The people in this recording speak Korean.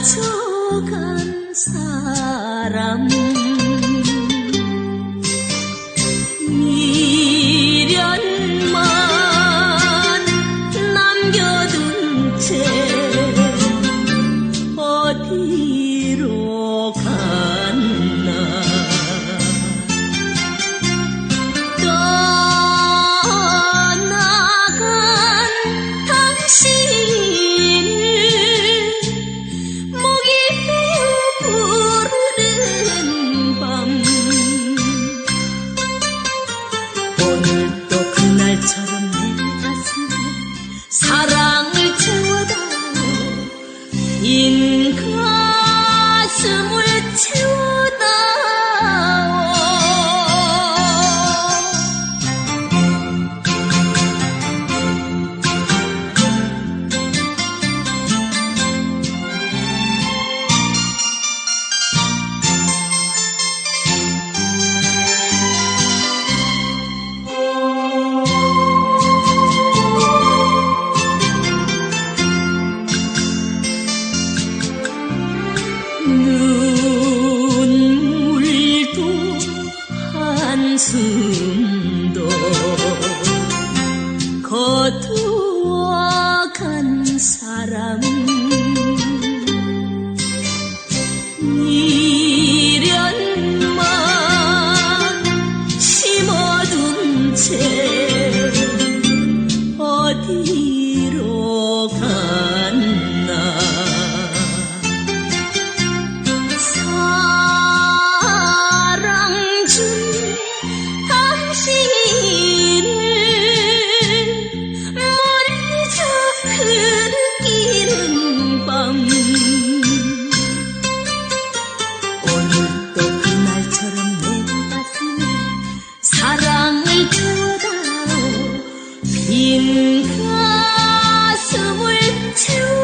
빠져간 사람 미련만 남겨둔 채 어디로 갔나. 떠나간 당신을 목이 메어 부르는 밤 오늘도 그날처럼 내 가슴에 사랑을 채워다오. 빈 가슴을 채워다오. 눈물도 한숨도 거두어간 사람 미련만 심어둔 채 어디로 갔나. 사랑 준 당신을 멀리서 흐르기는 밤 오늘도 그날처럼 내 가슴에 사랑을 채워다오. 빈 가슴을 채워